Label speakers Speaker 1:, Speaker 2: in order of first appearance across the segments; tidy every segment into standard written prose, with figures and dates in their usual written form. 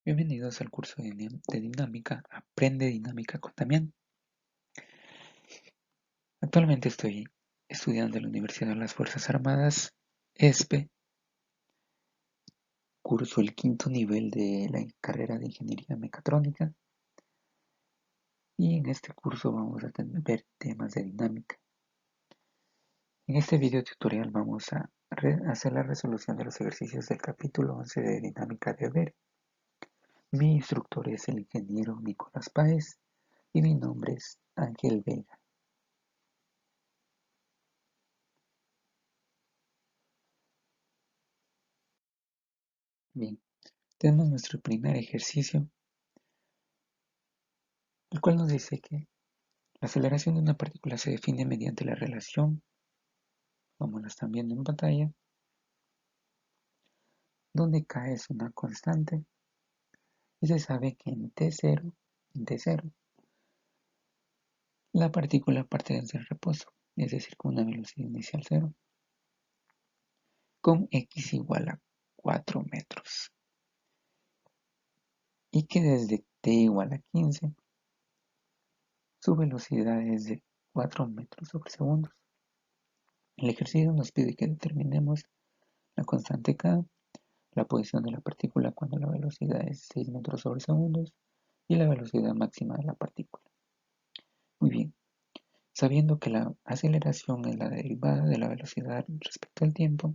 Speaker 1: Bienvenidos al curso de dinámica Aprende dinámica con Damián. Actualmente estoy estudiando en la Universidad de las Fuerzas Armadas, ESPE, curso el quinto nivel de la carrera de Ingeniería Mecatrónica, y en este curso vamos a ver temas de dinámica. En este video tutorial vamos a hacer la resolución de los ejercicios del capítulo 11 de dinámica de Abel. Mi instructor es el ingeniero Nicolás Páez y mi nombre es Ángel Vega. Bien, tenemos nuestro primer ejercicio, el cual nos dice que la aceleración de una partícula se define mediante la relación, como la están viendo en pantalla, donde K es una constante y se sabe que en T0, la partícula parte desde el reposo, es decir, con una velocidad inicial 0, con x igual a 4 metros, y que desde t igual a 15, su velocidad es de 4 metros sobre segundos. El ejercicio nos pide que determinemos la constante K, la posición de la partícula cuando la velocidad es 6 metros sobre segundos y la velocidad máxima de la partícula. Muy bien, sabiendo que la aceleración es la derivada de la velocidad respecto al tiempo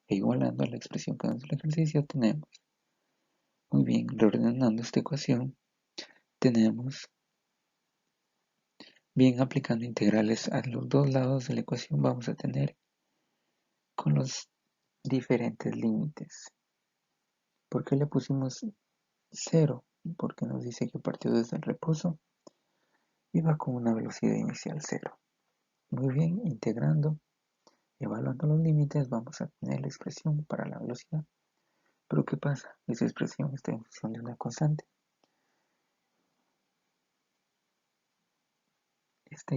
Speaker 1: e igualando a la expresión que nos da el ejercicio, tenemos, muy bien, reordenando esta ecuación, tenemos, bien, aplicando integrales a los dos lados de la ecuación, vamos a tener con los diferentes límites. ¿Por qué le pusimos 0? Porque nos dice que partió desde el reposo y va con una velocidad inicial 0. Muy bien, integrando, evaluando los límites, vamos a tener la expresión para la velocidad. Pero ¿qué pasa? Esa expresión está en función de una constante. Está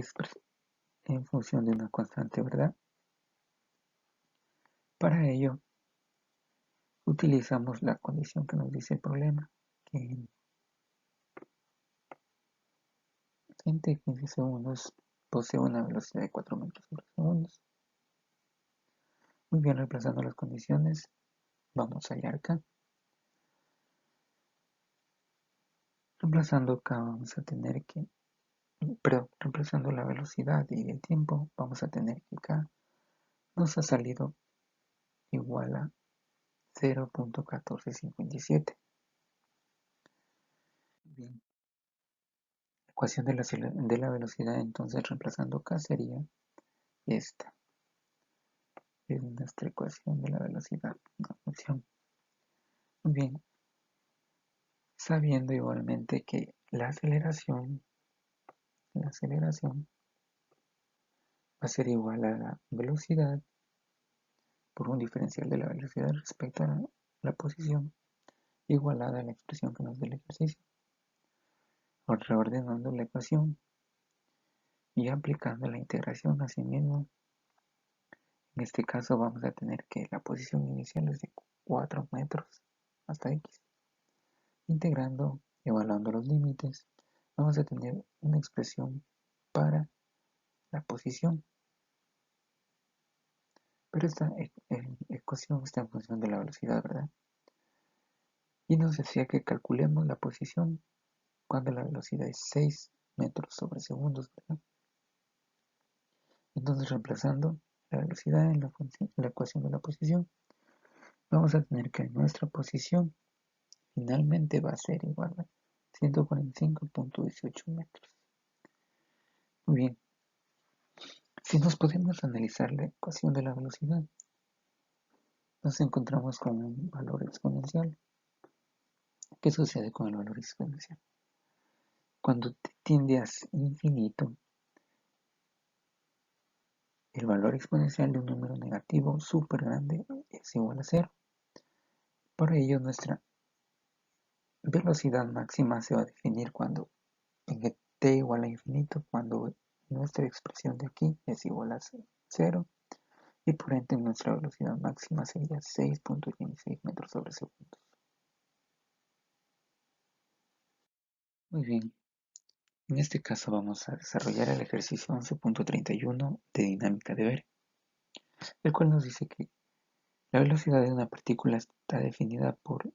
Speaker 1: en función de una constante, ¿verdad? Para ello, utilizamos la condición que nos dice el problema, que en t 15 segundos posee una velocidad de 4 metros por segundo. Muy bien, reemplazando las condiciones, vamos a hallar K. Reemplazando K vamos a tener que, reemplazando la velocidad y el tiempo, vamos a tener que K nos ha salido igual a 0.1457. Bien, la ecuación de la velocidad, entonces reemplazando K sería esta. Es nuestra ecuación de la velocidad, una función. Muy bien, sabiendo igualmente que la aceleración va a ser igual a la velocidad por un diferencial de la velocidad respecto a la posición igualada a la expresión que nos dé el ejercicio. Reordenando la ecuación y aplicando la integración a sí mismo, en este caso vamos a tener que la posición inicial es de 4 metros hasta x. Integrando, evaluando los límites, vamos a tener una expresión para la posición. Pero esta ecuación está en función de la velocidad, ¿verdad? Y nos decía que calculemos la posición cuando la velocidad es 6 metros sobre segundos, ¿verdad? Entonces, reemplazando la velocidad en la ecuación de la posición, vamos a tener que nuestra posición finalmente va a ser igual a 145.18 metros. Muy bien, si nos podemos analizar la ecuación de la velocidad, nos encontramos con un valor exponencial. ¿Qué sucede con el valor exponencial? Cuando tiende a infinito, el valor exponencial de un número negativo súper grande es igual a 0. Por ello, nuestra velocidad máxima se va a definir cuando en t igual a infinito, cuando nuestra expresión de aquí es igual a 0, y por ende nuestra velocidad máxima sería 6.16 metros sobre segundo. Muy bien, en este caso vamos a desarrollar el ejercicio 11.31 de dinámica de ver, el cual nos dice que la velocidad de una partícula está definida por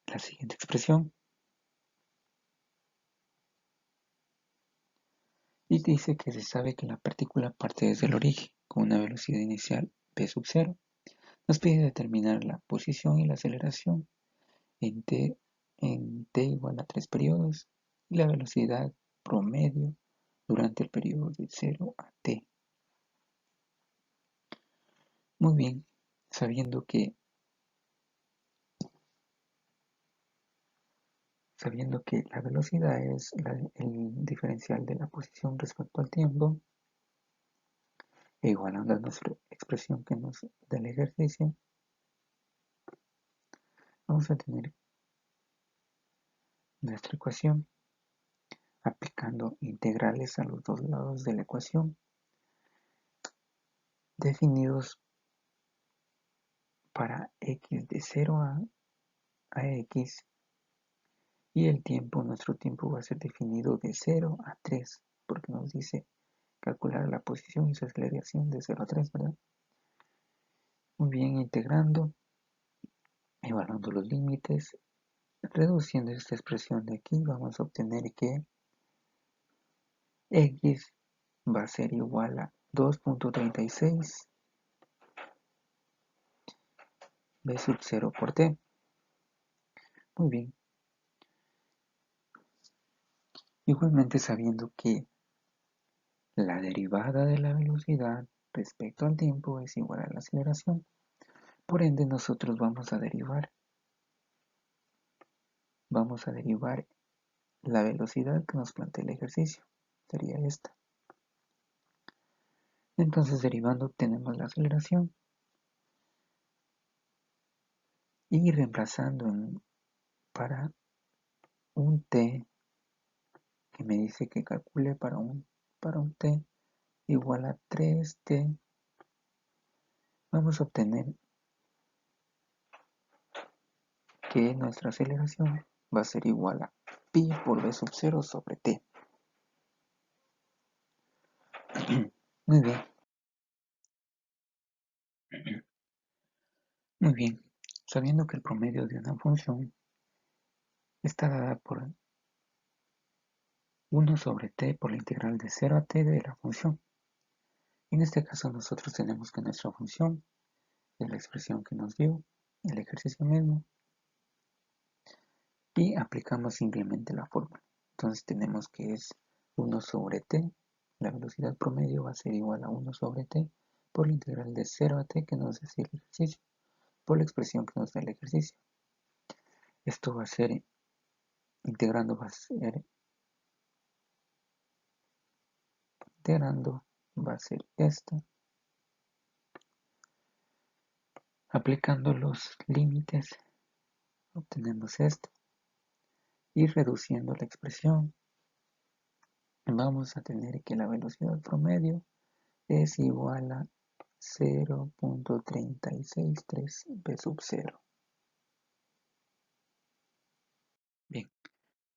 Speaker 1: la siguiente expresión y dice que se sabe que la partícula parte desde el origen con una velocidad inicial v sub 0. Nos pide determinar la posición y la aceleración en t igual a 3 periodos y la velocidad promedio durante el periodo de 0 a t. Muy bien, sabiendo que la velocidad es el diferencial de la posición respecto al tiempo, e igualando a nuestra expresión que nos da el ejercicio, vamos a tener nuestra ecuación aplicando integrales a los dos lados de la ecuación, definidos para x de 0 a x, y el tiempo, nuestro tiempo va a ser definido de 0 a 3, porque nos dice calcular la posición y su aceleración de 0 a 3, ¿verdad? Muy bien, integrando, evaluando los límites, reduciendo esta expresión de aquí, vamos a obtener que x va a ser igual a 2.36 b sub 0 por t. Muy bien. Igualmente sabiendo que la derivada de la velocidad respecto al tiempo es igual a la aceleración, por ende nosotros vamos a derivar la velocidad que nos plantea el ejercicio. Sería esta. Entonces derivando obtenemos la aceleración y reemplazando para un t que me dice que calcule para un t igual a 3t, vamos a obtener que nuestra aceleración va a ser igual a pi por v sub 0 sobre t. Muy bien. Muy bien. Sabiendo que el promedio de una función está dada por 1 sobre t por la integral de 0 a t de la función. En este caso nosotros tenemos que nuestra función es la expresión que nos dio el ejercicio mismo y aplicamos simplemente la fórmula. Entonces tenemos que es 1 sobre t, la velocidad promedio va a ser igual a 1 sobre t por la integral de 0 a t que nos da el ejercicio, por la expresión que nos da el ejercicio. Esto va a ser, integrando va a ser esto. Aplicando los límites obtenemos esto. Y reduciendo la expresión vamos a tener que la velocidad promedio es igual a 0.363 v sub 0. Bien,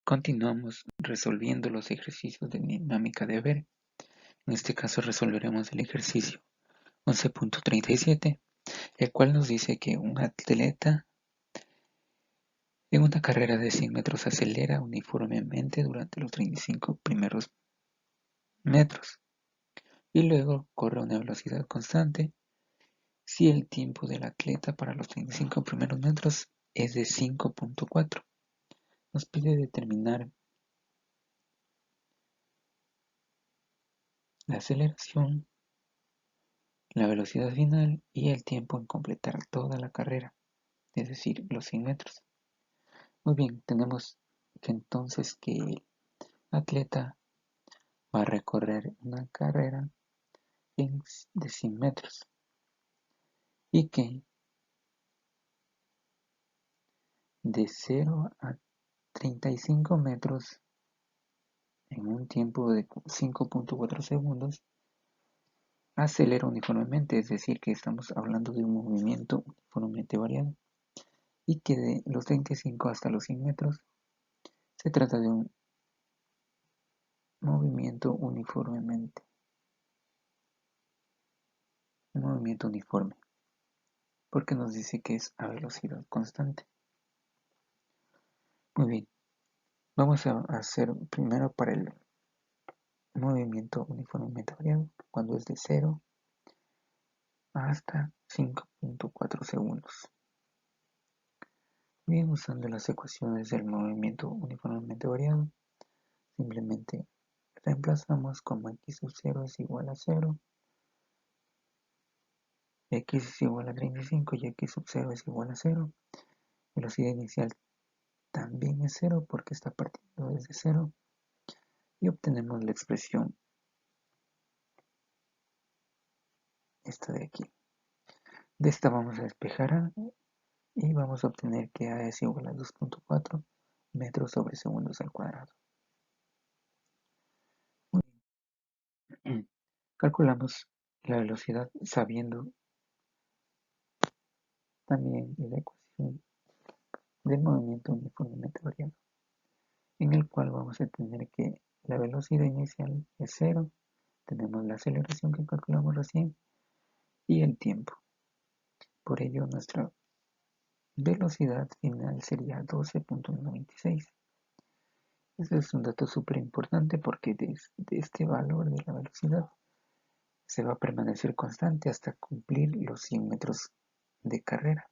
Speaker 1: continuamos resolviendo los ejercicios de dinámica de ver. En este caso resolveremos el ejercicio 11.37, el cual nos dice que un atleta en una carrera de 100 metros acelera uniformemente durante los 35 primeros metros y luego corre a una velocidad constante si el tiempo del atleta para los 35 primeros metros es de 5.4. Nos pide determinar la aceleración, la velocidad final y el tiempo en completar toda la carrera, es decir, los 100 metros. Muy bien, tenemos que entonces que el atleta va a recorrer una carrera de 100 metros y que de 0 a 35 metros en un tiempo de 5.4 segundos acelera uniformemente, es decir, que estamos hablando de un movimiento uniformemente variado, y que de los 35 hasta los 100 metros Se trata de un movimiento uniformemente, un movimiento uniforme, porque nos dice que es a velocidad constante. Muy bien, vamos a hacer primero para el movimiento uniformemente variado, cuando es de 0 hasta 5.4 segundos. Bien, usando las ecuaciones del movimiento uniformemente variado, simplemente reemplazamos como x sub 0 es igual a 0, x es igual a 35 y x sub 0 es igual a 0. Velocidad inicial también es 0 porque está partiendo desde 0 y obtenemos la expresión esta de aquí. De esta vamos a despejar a y vamos a obtener que a es igual a 2.4 metros sobre segundos al cuadrado. Calculamos la velocidad sabiendo también la ecuación del movimiento uniformemente variado, en el cual vamos a tener que la velocidad inicial es 0, tenemos la aceleración que calculamos recién y el tiempo. Por ello nuestra velocidad final sería 12.96. Este es un dato súper importante porque desde este valor de la velocidad se va a permanecer constante hasta cumplir los 100 metros de carrera.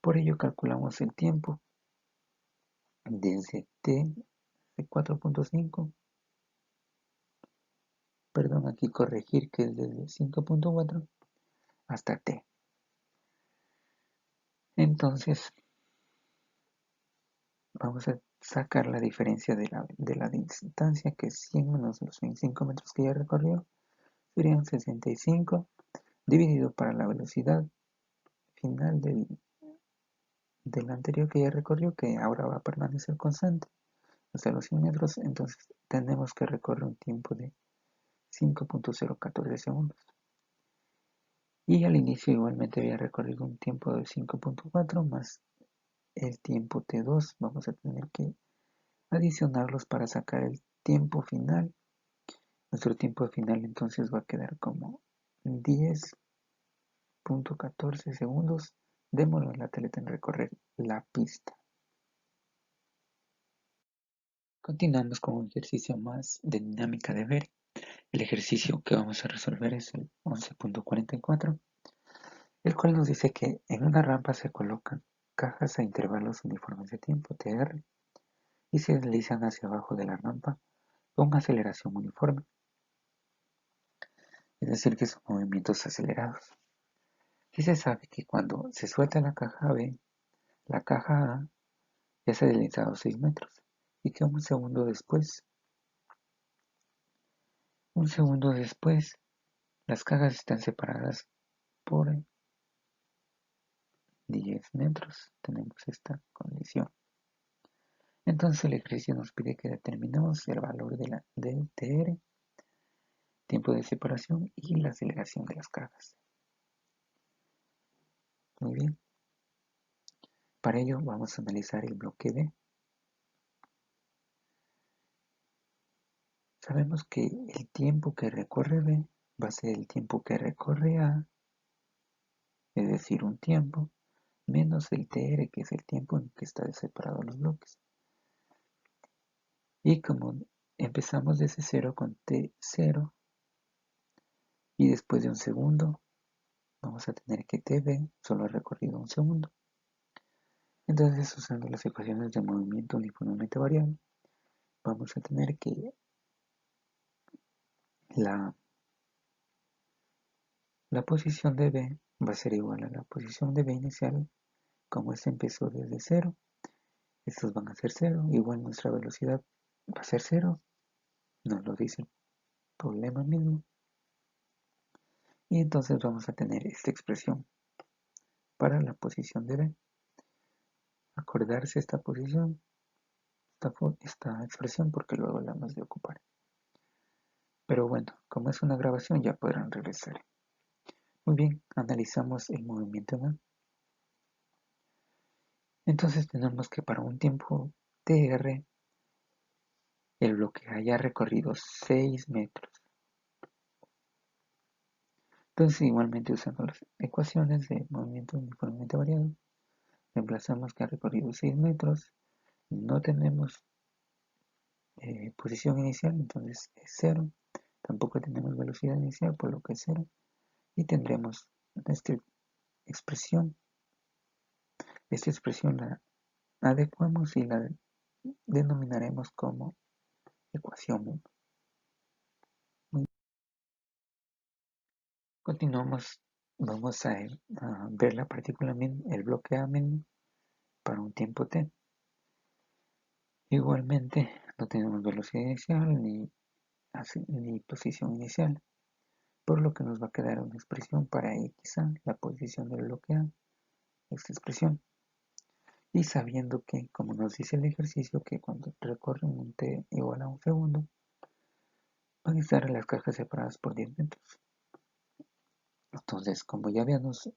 Speaker 1: Por ello calculamos el tiempo desde t de 4.5, perdón, aquí corregir que es desde 5.4 hasta t. Entonces vamos a sacar la diferencia de la distancia, que es 100 menos los 25 metros que ya recorrió, serían 65 dividido para la velocidad final del anterior que ya recorrió, que ahora va a permanecer constante hasta los 100 metros. Entonces tenemos que recorrer un tiempo de 5.014 segundos. Y al inicio igualmente había recorrido un tiempo de 5.4 más el tiempo T2. Vamos a tener que adicionarlos para sacar el tiempo final. Nuestro tiempo final entonces va a quedar como 10.14 segundos. Demora el atleta en recorrer la pista. Continuamos con un ejercicio más de dinámica de ver. El ejercicio que vamos a resolver es el 11.44, el cual nos dice que en una rampa se colocan cajas a intervalos uniformes de tiempo, TR, y se deslizan hacia abajo de la rampa con aceleración uniforme, es decir, que son movimientos acelerados. Y se sabe que cuando se suelta la caja B, la caja A ya se ha deslizado 6 metros, y que un segundo después, las cajas están separadas por 10 metros. Tenemos esta condición. Entonces el ejercicio nos pide que determinemos el valor del TR, tiempo de separación y la aceleración de las cajas. Muy bien. Para ello vamos a analizar el bloque B. Sabemos que el tiempo que recorre B va a ser el tiempo que recorre A, es decir, un tiempo, menos el TR, que es el tiempo en que están separados los bloques. Y como empezamos desde 0 con T0, y después de un segundo, vamos a tener que TB solo ha recorrido un segundo. Entonces, usando las ecuaciones de movimiento uniformemente variable, vamos a tener que la posición de B va a ser igual a la posición de B inicial, como este empezó desde 0. Estos van a ser 0, igual nuestra velocidad va a ser 0, nos lo dice el problema mismo. Y entonces vamos a tener esta expresión para la posición de B. Acordarse esta posición, esta expresión, porque luego la hemos de ocupar. Pero bueno, como es una grabación ya podrán regresar. Muy bien, analizamos el movimiento en A. Entonces tenemos que para un tiempo TR, el bloque haya recorrido 6 metros. Entonces, igualmente usando las ecuaciones de movimiento uniformemente variado, reemplazamos que ha recorrido 6 metros, no tenemos posición inicial, entonces es 0, tampoco tenemos velocidad inicial, por lo que es 0, y tendremos nuestra expresión. Esta expresión la adecuamos y la denominaremos como ecuación 1. Continuamos, vamos a ver la partícula el bloque A para un tiempo t. Igualmente no tenemos velocidad inicial ni posición inicial, por lo que nos va a quedar una expresión para x(a), la posición del bloque A, esta expresión. Y sabiendo que, como nos dice el ejercicio, que cuando recorren un t igual a un segundo, van a estar las cajas separadas por 10 metros. Entonces, como ya habíamos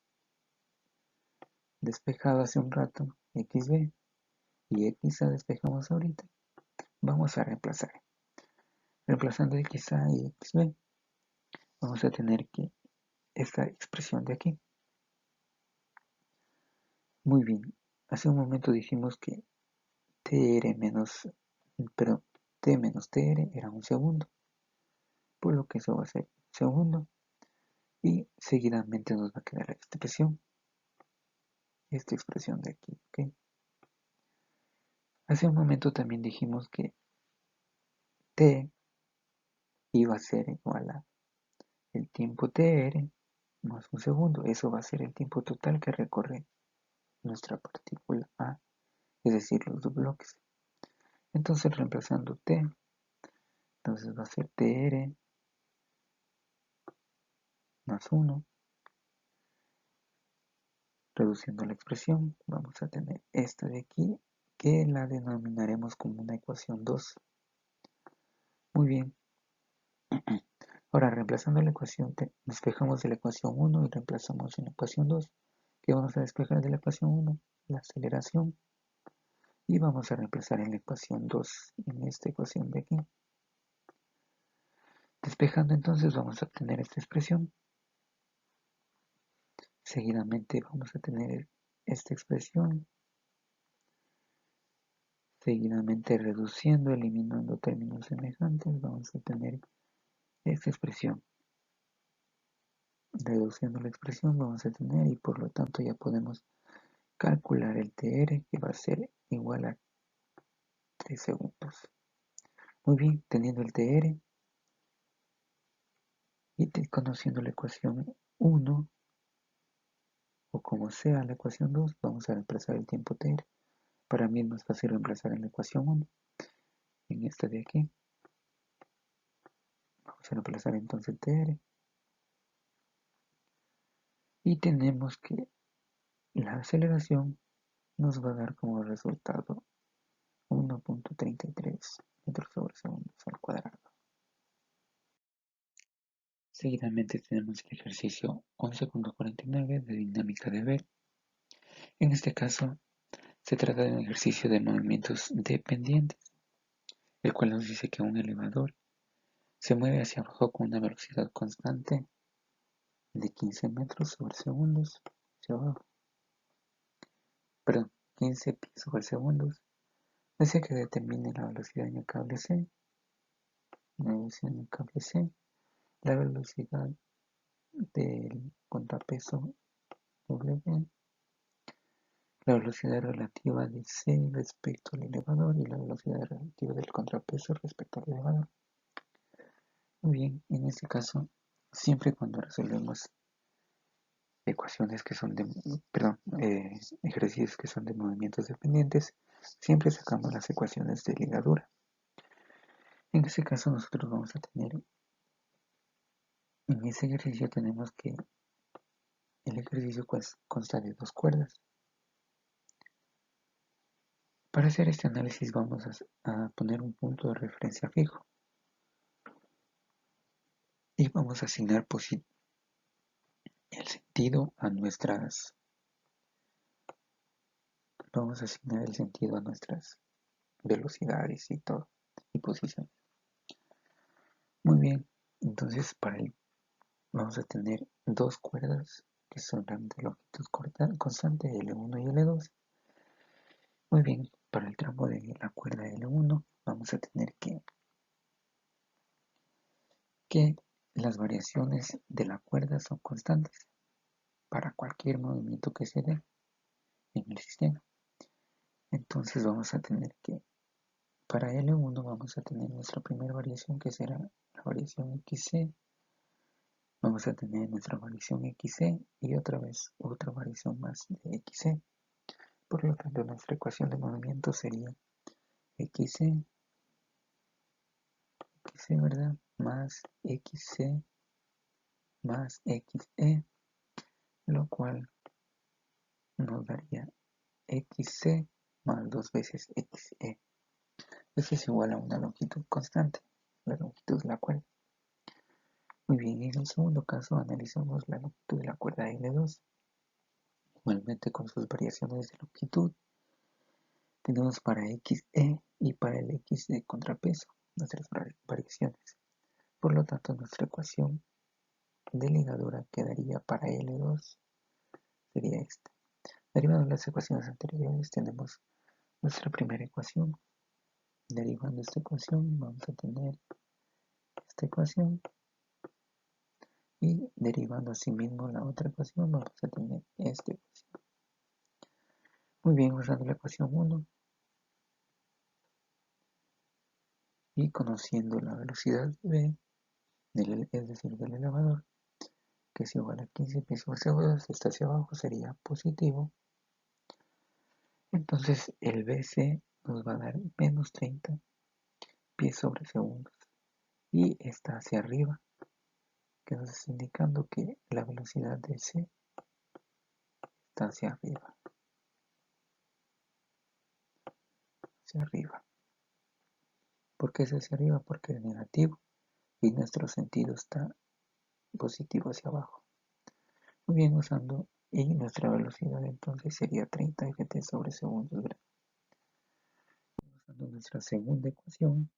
Speaker 1: despejado hace un rato xb y xa despejamos ahorita, vamos a reemplazar. Reemplazando xa y xb, vamos a tener que esta expresión de aquí. Muy bien, hace un momento dijimos que t menos tr era un segundo, por lo que eso va a ser un segundo, y seguidamente nos va a quedar esta expresión de aquí, ¿ok? Hace un momento también dijimos que t iba a ser igual a el tiempo tr más un segundo. Eso va a ser el tiempo total que recorre nuestra partícula A, es decir, los dos bloques. Entonces, reemplazando t, entonces va a ser tr más 1. Reduciendo la expresión, vamos a tener esta de aquí, que la denominaremos como una ecuación 2. Muy bien. Ahora, reemplazando la ecuación, despejamos de la ecuación 1 y reemplazamos en la ecuación 2. ¿Qué vamos a despejar de la ecuación 1? La aceleración. Y vamos a reemplazar en la ecuación 2, en esta ecuación de aquí. Despejando entonces vamos a obtener esta expresión. Seguidamente vamos a tener esta expresión. Seguidamente reduciendo, eliminando términos semejantes, vamos a tener esta expresión. Reduciendo la expresión vamos a tener, y por lo tanto ya podemos calcular el TR, que va a ser igual a 3 segundos. Muy bien, teniendo el TR y conociendo la ecuación 1, o como sea la ecuación 2, vamos a reemplazar el tiempo TR. Para mí es más fácil reemplazar en la ecuación 1, en esta de aquí. Vamos a reemplazar entonces el TR. Y tenemos que la aceleración nos va a dar como resultado 1.33 metros sobre segundos al cuadrado. Seguidamente tenemos el ejercicio 11.49 de dinámica de Ver. En este caso, se trata de un ejercicio de movimientos dependientes, el cual nos dice que un elevador se mueve hacia abajo con una velocidad constante de 15 metros sobre segundos hacia abajo. Perdón, 15 pies sobre segundos. Desea que determine la velocidad en el cable C, la velocidad del contrapeso W, la velocidad relativa de C respecto al elevador y la velocidad relativa del contrapeso respecto al elevador. Muy bien, en este caso, siempre cuando resolvemos ecuaciones que son ejercicios que son de movimientos dependientes, siempre sacamos las ecuaciones de ligadura. En este caso nosotros vamos a tener, en ese ejercicio tenemos que el ejercicio consta de 2 cuerdas. Para hacer este análisis vamos a poner un punto de referencia fijo y vamos a asignar el sentido a nuestras velocidades y todo, y posición. Muy bien, entonces vamos a tener dos cuerdas que son de longitud constante, L1 y L2. Muy bien, para el tramo de la cuerda L1 vamos a tener que las variaciones de la cuerda son constantes para cualquier movimiento que se dé en el sistema. Entonces vamos a tener que, para L1 vamos a tener nuestra primera variación, que será la variación XC. Vamos a tener nuestra variación XC y otra vez otra variación más de XC. Por lo tanto, nuestra ecuación de movimiento sería XC, ¿verdad? Más XC más XE, lo cual nos daría XC más 2 veces XE. Eso es igual a una longitud constante, la longitud de la cuerda. Muy bien, en el segundo caso analizamos la longitud de la cuerda L2. Igualmente con sus variaciones de longitud, tenemos para XE y para el X de contrapeso nuestras variaciones. Por lo tanto, nuestra ecuación de ligadura quedaría para L2 sería esta. Derivando las ecuaciones anteriores, tenemos nuestra primera ecuación. Derivando esta ecuación, vamos a tener esta ecuación. Y derivando asimismo la otra ecuación, vamos a tener esta ecuación. Muy bien, usando la ecuación 1 y conociendo la velocidad v, es decir, del elevador, que es igual a 15 pies por segundo, está hacia abajo, sería positivo. Entonces el BC nos va a dar menos 30 pies sobre segundos. Y está hacia arriba, que nos está indicando que la velocidad de C está hacia arriba. Hacia arriba. ¿Por qué es hacia arriba? Porque es negativo y nuestro sentido está positivo hacia abajo. Muy bien, usando y nuestra velocidad entonces sería 30 ft sobre segundos. Usando nuestra segunda ecuación,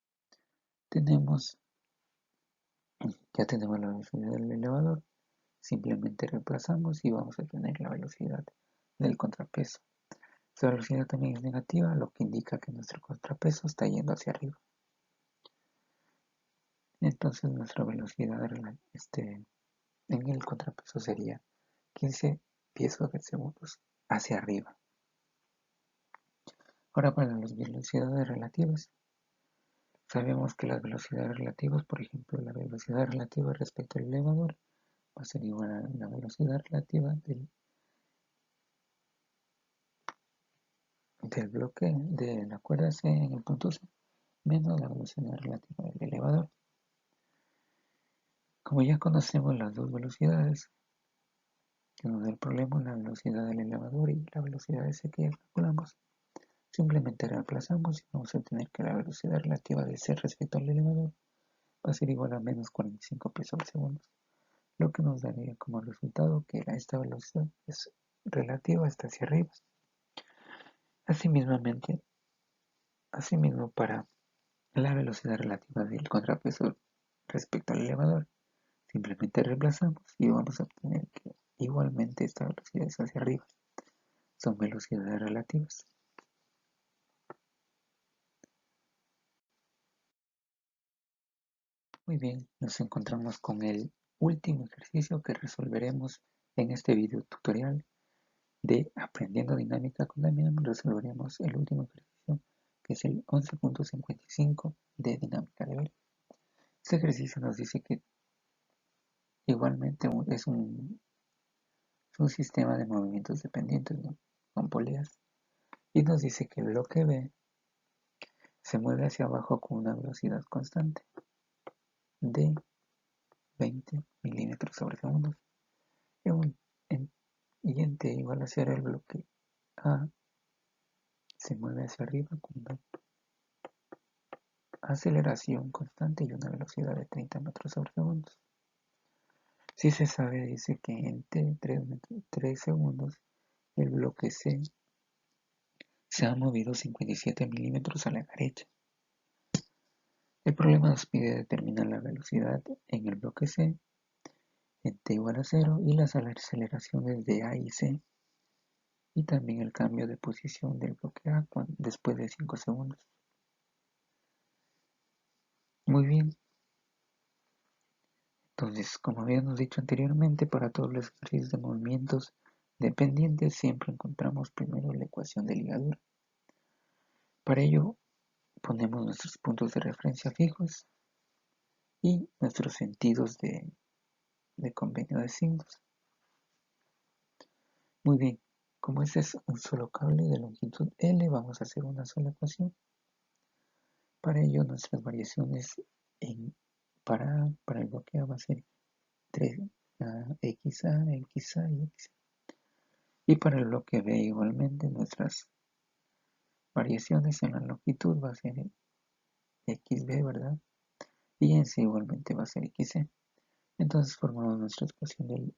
Speaker 1: ya tenemos la velocidad del elevador. Simplemente reemplazamos y vamos a tener la velocidad del contrapeso. Esta velocidad también es negativa, lo que indica que nuestro contrapeso está yendo hacia arriba. Entonces nuestra velocidad en el contrapeso sería 15 pies sobre segundos hacia arriba. Ahora para las velocidades relativas. Sabemos que las velocidades relativas, por ejemplo, la velocidad relativa respecto al elevador va a ser igual a la velocidad relativa del bloque de la cuerda C en el punto C menos la velocidad relativa del elevador. Como ya conocemos las dos velocidades que nos da el problema, la velocidad del elevador y la velocidad de C que ya calculamos, simplemente reemplazamos y vamos a tener que la velocidad relativa de C respecto al elevador va a ser igual a menos 45 pies sobre segundos, lo que nos daría como resultado que esta velocidad es relativa, está hacia arriba. Asimismo, para la velocidad relativa del contrapeso respecto al elevador, simplemente reemplazamos y vamos a obtener que igualmente esta velocidad es hacia arriba. Son velocidades relativas. Muy bien, nos encontramos con el último ejercicio que resolveremos en este video tutorial de Aprendiendo Dinámica con Damián. Resolveremos el último ejercicio, que es el 11.55 de dinámica de ver. Este ejercicio nos dice que igualmente es un sistema de movimientos dependientes, ¿no? Con poleas. Y nos dice que el bloque B se mueve hacia abajo con una velocidad constante de 20 milímetros sobre segundos. Y en T igual a 0 el bloque A se mueve hacia arriba con una aceleración constante y una velocidad de 30 metros sobre segundos. Si se sabe, dice que en T 3 segundos el bloque C se ha movido 57 milímetros a la derecha. El problema nos pide determinar la velocidad en el bloque C en t igual a 0 y las aceleraciones de A y C, y también el cambio de posición del bloque A después de 5 segundos. Muy bien, entonces, como habíamos dicho anteriormente, para todos los ejercicios de movimientos dependientes siempre encontramos primero la ecuación de ligadura. Para ello ponemos nuestros puntos de referencia fijos y nuestros sentidos de convenio de signos. Muy bien, como este es un solo cable de longitud L, vamos a hacer una sola ecuación. Para ello nuestras variaciones para el bloque A va a ser 3 XA, XA y XA. Y para el bloque B igualmente nuestras variaciones en la longitud va a ser XB, ¿verdad? Y en C igualmente va a ser XC. Entonces formamos nuestra ecuación de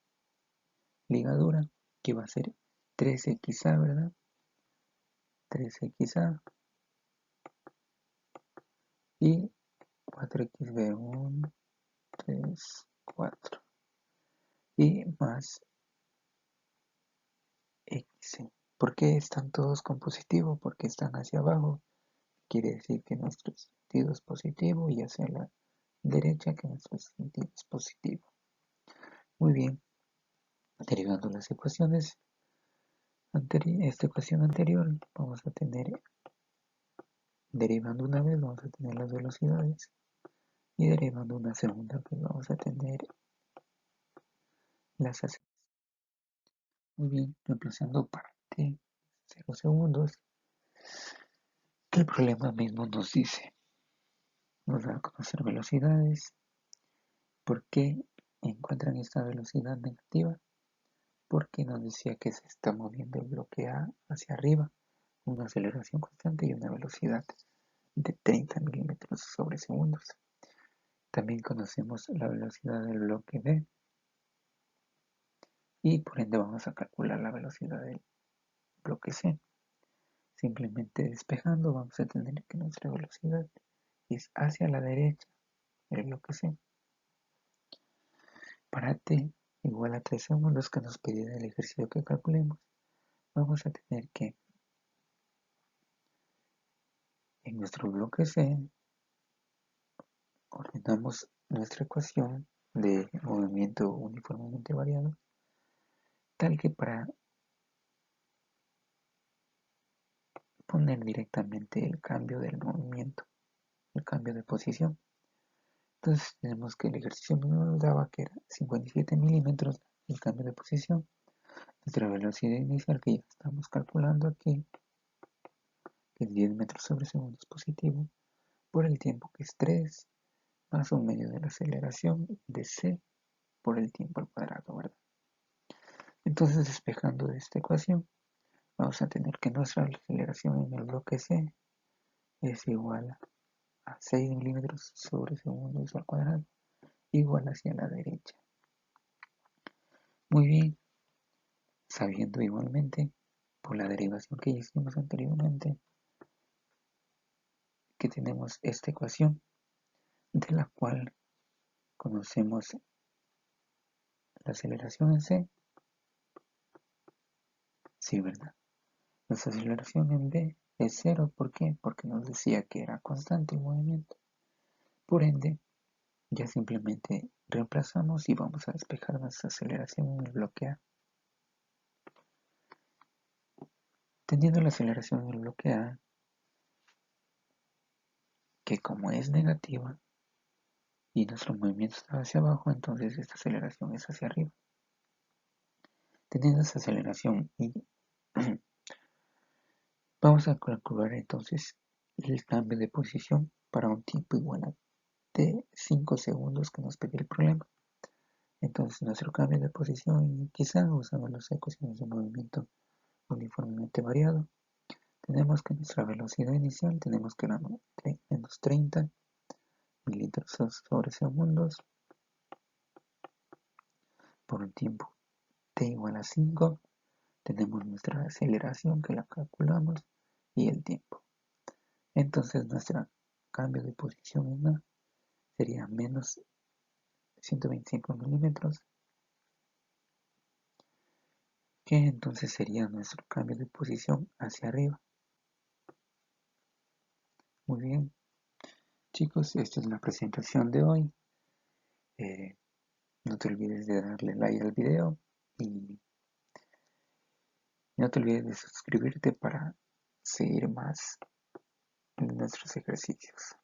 Speaker 1: ligadura, que va a ser 3XA, ¿verdad? 3XA y 4XB, 1, 3, 4. Y más XC. ¿Por qué están todos con positivo? Porque están hacia abajo. Quiere decir que nuestro sentido es positivo y hacia la derecha que nuestro sentido es positivo. Muy bien. Derivando las ecuaciones, esta ecuación anterior, vamos a tener, derivando una vez, vamos a tener las velocidades. Y derivando una segunda vez, vamos a tener las aceleraciones. Muy bien, reemplazando parte 0 segundos, que el problema mismo nos dice. Nos da a conocer velocidades. ¿Por qué encuentran esta velocidad negativa? Porque nos decía que se está moviendo el bloque A hacia arriba, una aceleración constante y una velocidad de 30 milímetros sobre segundos. También conocemos la velocidad del bloque B y por ende vamos a calcular la velocidad del bloque C. Simplemente despejando vamos a tener que nuestra velocidad es hacia la derecha del bloque C. Para t igual a 3 segundos que nos pedía el ejercicio que calculemos, vamos a tener que en nuestro bloque C ordenamos nuestra ecuación de movimiento uniformemente variado, tal que para poner directamente el cambio del movimiento, el cambio de posición. Entonces tenemos que el ejercicio nos daba que era 57 milímetros el cambio de posición. Nuestra velocidad inicial que ya estamos calculando aquí, que es 10 metros sobre segundo positivo, por el tiempo que es 3, más un medio de la aceleración de c por el tiempo al cuadrado, ¿verdad? Entonces, despejando de esta ecuación, vamos a tener que nuestra aceleración en el bloque C es igual a 6 milímetros sobre segundos al cuadrado, igual hacia la derecha. Muy bien, sabiendo igualmente, por la derivación que hicimos anteriormente, que tenemos esta ecuación, de la cual conocemos la aceleración en C, sí, ¿verdad? Nuestra aceleración en B es 0, ¿por qué? Porque nos decía que era constante el movimiento. Por ende, ya simplemente reemplazamos y vamos a despejar nuestra aceleración en el bloque A. Teniendo la aceleración en el bloque A, que como es negativa y nuestro movimiento está hacia abajo, entonces esta aceleración es hacia arriba. Teniendo esa aceleración y vamos a calcular entonces el cambio de posición para un tiempo igual a t 5 segundos que nos pide el problema. Entonces nuestro cambio de posición, quizá usando las ecuaciones de movimiento uniformemente variado, tenemos que nuestra velocidad inicial tenemos que era menos 30 milímetros sobre segundos por un tiempo t igual a 5. Tenemos nuestra aceleración que la calculamos y el tiempo. Entonces nuestro cambio de posición en A sería menos 125 milímetros, que entonces sería nuestro cambio de posición hacia arriba. Muy bien, chicos, esta es la presentación de hoy. No te olvides de darle like al video y no te olvides de suscribirte para seguir más en nuestros ejercicios.